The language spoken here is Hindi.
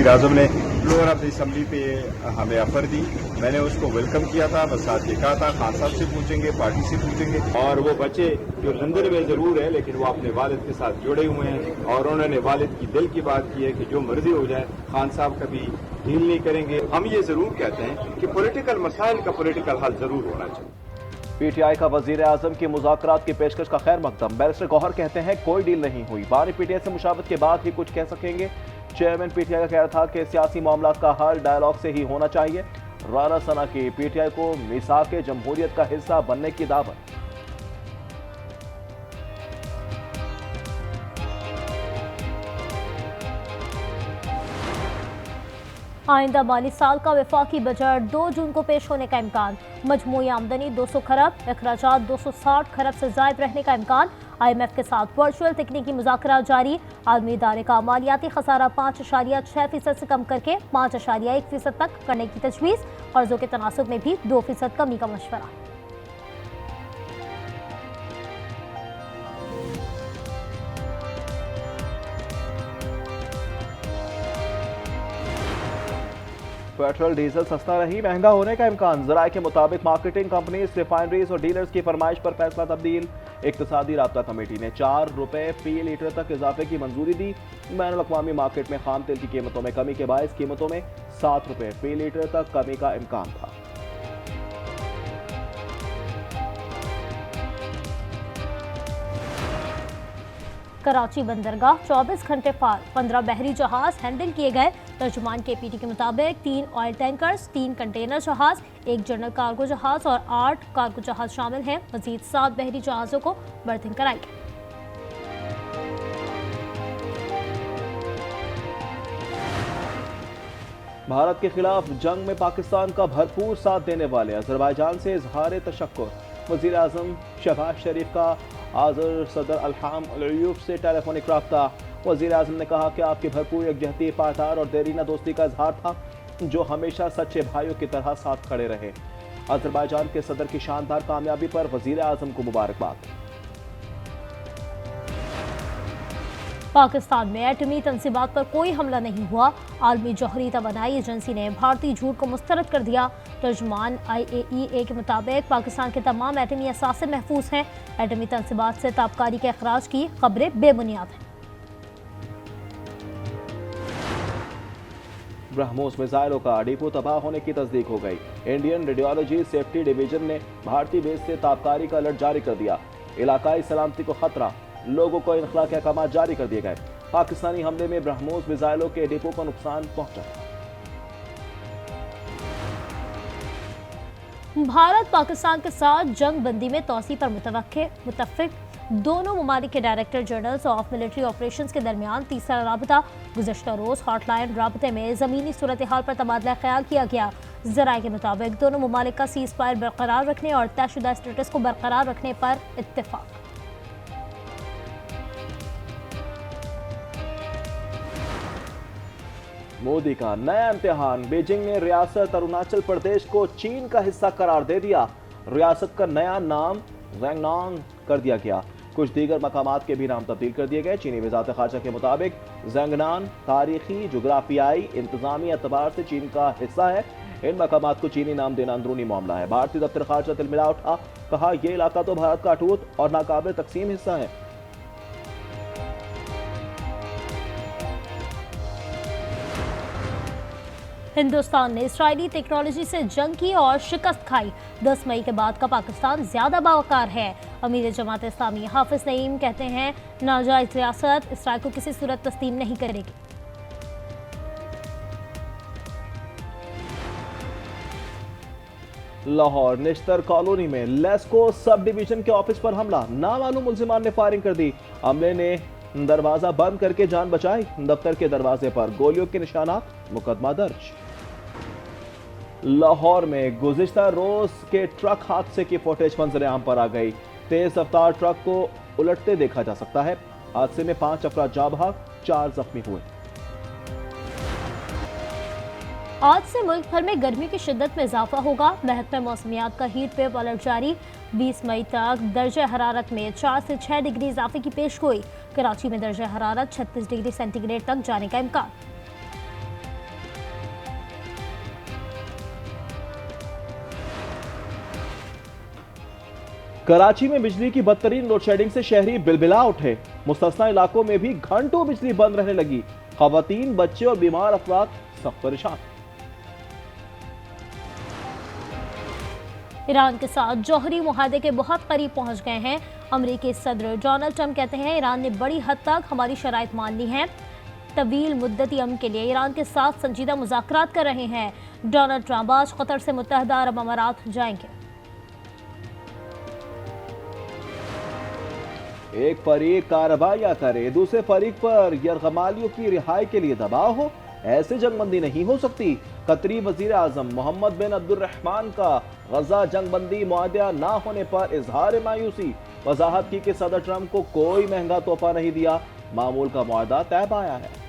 वज़ीर-ए-आज़म ने फ्लोर ऑफ द असम्बली पे हमें ऑफर दी। मैंने उसको वेलकम किया था, बस साथ ये कहा था खान साहब से पूछेंगे, पार्टी से पूछेंगे। और वो बच्चे जो लंदन में ज़रूर है लेकिन वो अपने वालिद के साथ जुड़े हुए हैं और उन्होंने वालिद की दिल की बात की है कि जो मर्जी हो जाए खान साहब कभी ढील नहीं करेंगे। हम ये ज़रूर कहते हैं कि पॉलिटिकल मसाइल का पॉलिटिकल हल ज़रूर होना चाहिए। पीटीआई का वजीर आजम की मुज़ाकरात की पेशकश का खैर मकदम। बैरिस्टर गौहर कहते हैं कोई डील नहीं हुई, बानी पीटीआई से मुशावरत के बाद ही कुछ कह सकेंगे। चेयरमैन पीटीआई का कहना था कि सियासी मामला का हल डायलॉग से ही होना चाहिए। राना सना की पीटीआई को मिसाक जमहूरियत का हिस्सा बनने की दावत। आइंदा माली साल का वफाकी बजट 2 जून को पेश होने का इम्कान। मजमूई आमदनी 200 खरब, अखराजात 260 खरब से जायद रहने का इम्कान। IMF के साथ वर्चुअल तकनीकी मुज़ाकरात जारी। आलमी इदारे का मालियाती खसारा 5.6% से कम करके 5.1% तक करने की तजवीज़। कर्जों के तनासुब में भी 2% कमी का मशवरा। पेट्रोल डीजल सस्ता नहीं, महंगा होने का इम्कान। ज़राए के मुताबिक मार्केटिंग कंपनीज, रिफाइनरीज और डीलर्स की फरमाइश पर फैसला तब्दील। इक्तिसादी राब्ता कमेटी ने 4 रुपए फी लीटर तक इजाफे की मंजूरी दी। बैनुल अक़वामी मार्केट में खाम तेल की कीमतों में कमी के बायस कीमतों में 7 रुपए फी लीटर तक कमी का इम्कान था। कराची बंदरगाह 24 घंटे पार, 15 बहरी जहाज हैंडल किए गए। तर्जुमान KPT के मुताबिक 3 ऑयल टैंकर्स, 3 कंटेनर जहाज, 1 जनरल कार्गो जहाज और 8 कार्गो जहाज शामिल हैं। मजीद 7 बहरी जहाजों को बर्थिंग कराई गई। भारत के खिलाफ जंग में पाकिस्तान का भरपूर साथ देने वाले अजरबैजान से इजहार तशक्कुर। वज़ीर आज़म शहबाज शरीफ का आज़र सदर अल्हाम अल-अयूब से टेलीफोनिक रब्ता। वज़ीर आज़म ने कहा कि आपकी भरपूर यकजहती, पायदार और देरीना दोस्ती का इजहार था जो हमेशा सच्चे भाइयों की तरह साथ खड़े रहे। अजरबैजान के सदर की शानदार कामयाबी पर वज़ीर आज़म को मुबारकबाद। पाकिस्तान में एटमी तंसीबात पर कोई हमला नहीं हुआ। आलमी जौहरी तवानाई एजेंसी ने भारतीय झूठ को मुस्तरद कर दिया। तर्जुमान IAEA के मुताबिक पाकिस्तान के तमाम एटमी असासे महफूज हैं। एटमी तंसीबात से ताबकारी के अखराज की खबरें बेबुनियाद हैं। ब्रह्मोस मिसाइलों का डिपो तबाह होने की तस्दीक हो गई। इंडियन रेडियोलॉजी सेफ्टी डिवीजन ने भारतीय बेस से ताबकारी का अलर्ट जारी कर दिया। इलाकाई सलामती को खतरा, लोगों को इनखला के अहकाम जारी कर दिए गए। पाकिस्तानी हमले में ब्रह्मोस मिसाइलों के डिपो को नुकसान पहुंचा। भारत पाकिस्तान के साथ जंग बंदी में तोसी पर मुतफ़िक। दोनों ममालिक के director generals of military operations के दरमियान तीसरा राबता। गुज़श्ता रोज़ हॉटलाइन राबते में ज़मीनी सूरत हाल पर तबादला ख्याल किया गया। ज़राए के मुताबिक दोनों ममालिक का सीज़ फायर बरकरार रखने और तयशुदा स्टेटस को बरकरार रखने पर इत्तेफाक। मोदी का नया इम्तिहान। बीजिंग ने रियासत अरुणाचल प्रदेश को चीन का हिस्सा करार दे दिया। रियासत का नया नाम ज़ेंगनांग कर दिया गया। कुछ दीगर मकामात के भी नाम तब्दील कर दिए गए। चीनी वज़ारत ख़ारजा के मुताबिक ज़ेंगनान तारीखी, जुग्राफियाई, इंतज़ामी एतबार से चीन का हिस्सा है। इन मकामात को चीनी नाम देना अंदरूनी मामला है। भारतीय दफ्तर ख़ारजा तिलमिला उठा, कहा यह इलाका तो भारत का अटूट और नाकाबिल तकसीम हिस्सा है। हिंदुस्तान ने इसराइली टेक्नोलॉजी से जंग की और शिकस्त खाई। 10 मई के बाद का पाकिस्तान ज्यादा बावकार है। अमीर जमात इस्लामी हाफिज नईम कहते हैं नाजायज रियासत इसराइल को किसी सूरत तस्लीम नहीं करेगी। लाहौर निश्तर कॉलोनी में लेस्को सब डिवीजन के ऑफिस पर हमला। नामालूम मुल्जिमान ने फायरिंग कर दी। हमले ने दरवाजा बंद करके जान बचाई। दफ्तर के दरवाजे पर गोलियों के निशानात, मुकदमा दर्ज। लाहौर में गुज़िश्ता रोज के ट्रक हादसे की फुटेज मंजर आम पर आ गई। तेज रफ्तार ट्रक को उलटते देखा जा सकता है। हादसे में 5 अफराद जाँ बहक, 4 जख्मी हुए। आज से मुल्क भर में गर्मी की शिद्दत में इजाफा होगा। महकमा मौसमियात का हीट वेव अलर्ट जारी। 20 मई तक दर्जा हरारत में 4 से 6 डिग्री इजाफे की पेश गोई। कराची में दर्जा हरारत 36 डिग्री सेंटीग्रेड तक जाने का इम्कान। कराची में बिजली की बदतरीन लोड शेडिंग से शहरी बिलबिला उठे। मुस्तस्ना इलाकों में भी घंटों बिजली बंद रहने लगी। खवातीन, बच्चे और बीमार अफराद सख्त परेशान। ईरान के साथ जौहरी मुआहदे के बहुत करीब पहुंच गए हैं। अमेरिकी सदर डोनाल्ड ट्रंप कहते हैं ईरान ने बड़ी हद तक हमारी शराइत मान ली हैं। तवील मुद्दती अमन के लिए ईरान के साथ संजीदा मुज़ाकरात कर रहे हैं। डोनाल्ड ट्रंप आज कतर से मुत्तहदा अरब अमारात जाएंगे। एक फरीक कार्रवाइयां करे, दूसरे फरीक पर यरगमालियों की रिहाई के लिए दबाव हो, ऐसे जंगबंदी नहीं हो सकती। कतरी वजीर आजम मोहम्मद बिन अब्दुर्रहमान का गजा जंगबंदी मुआहदा ना होने पर इजहार मायूसी। वजाहत की कि सदर ट्रंप को कोई महंगा तोहफा नहीं दिया, मामूल का मुआहदा तय पाया है।